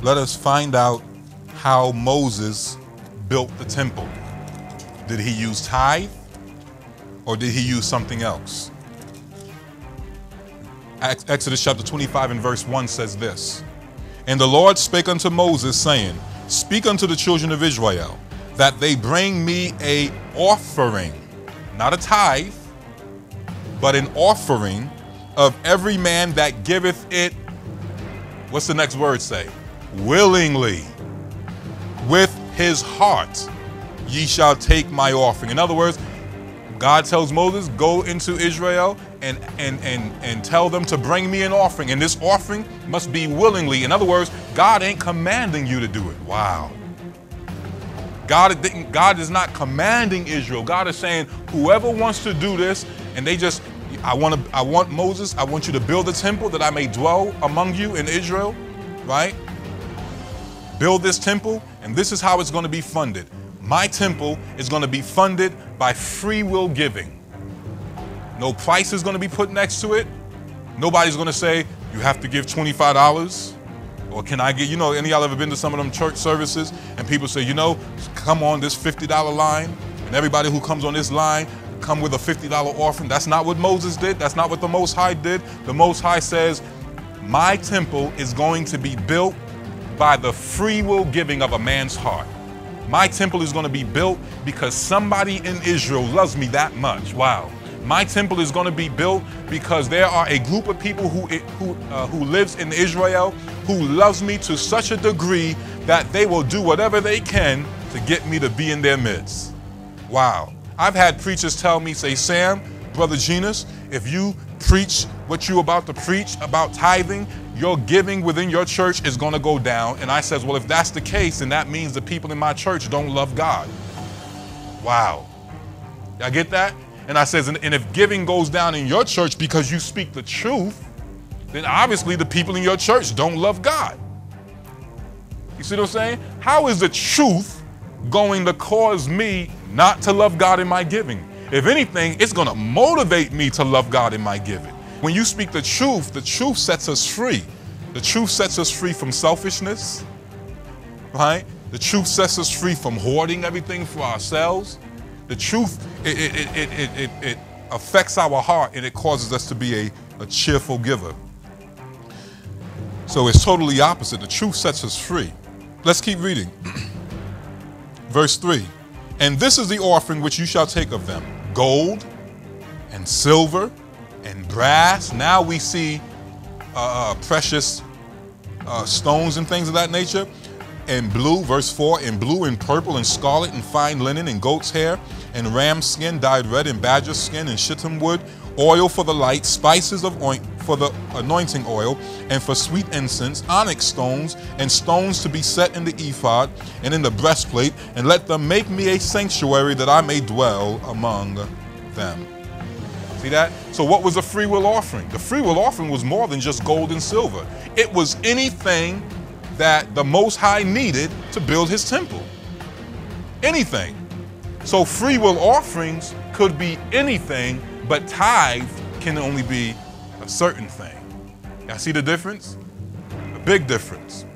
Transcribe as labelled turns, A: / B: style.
A: let us find out how Moses built the temple. Did he use tithe or did he use something else? Exodus chapter 25 and verse 1 says this, "And the Lord spake unto Moses, saying, Speak unto the children of Israel, that they bring me a offering," not a tithe, but an offering "of every man that giveth it," what's the next word say? "Willingly. With his heart ye shall take my offering." In other words, God tells Moses, go into Israel and tell them to bring me an offering. And this offering must be willingly. In other words, God ain't commanding you to do it. Wow. God is not commanding Israel. God is saying, whoever wants to do this, and I want Moses, I want you to build a temple that I may dwell among you in Israel, right? Build this temple, and this is how it's going to be funded. My temple is going to be funded by free will giving. No price is going to be put next to it. Nobody's going to say, you have to give $25. Or can I get, any of y'all ever been to some of them church services and people say, come on this $50 line, and everybody who comes on this line come with a $50 offering. That's not what Moses did. That's not what the Most High did. The Most High says, my temple is going to be built by the free will giving of a man's heart. My temple is going to be built because somebody in Israel loves me that much. Wow. My temple is going to be built because there are a group of people who lives in Israel who loves me to such a degree that they will do whatever they can to get me to be in their midst. Wow. I've had preachers tell me, say, Sam, Brother Genus, if you preach what you're about to preach about tithing, your giving within your church is going to go down. And I says, well, if that's the case, then that means the people in my church don't love God. Wow. Y'all get that? And I says, and if giving goes down in your church because you speak the truth, then obviously the people in your church don't love God. You see what I'm saying? How is the truth going to cause me not to love God in my giving? If anything, it's going to motivate me to love God in my giving. When you speak the truth sets us free. The truth sets us free from selfishness, right? The truth sets us free from hoarding everything for ourselves. The truth, it affects our heart and it causes us to be a cheerful giver. So it's totally opposite. The truth sets us free. Let's keep reading. Verse 3. "And this is the offering which you shall take of them, gold and silver and brass." Now we see precious stones and things of that nature. "And blue," verse 4, "and blue and purple and scarlet and fine linen and goat's hair and ram skin dyed red and badger skin and shittim wood, oil for the light, spices of for the anointing oil, and for sweet incense, onyx stones, and stones to be set in the ephod and in the breastplate, and let them make me a sanctuary that I may dwell among them." See that? So what was a free will offering? The free will offering was more than just gold and silver. It was anything that the Most High needed to build his temple. Anything. So free will offerings could be anything, but tithe can only be a certain thing. Y'all see the difference? A big difference.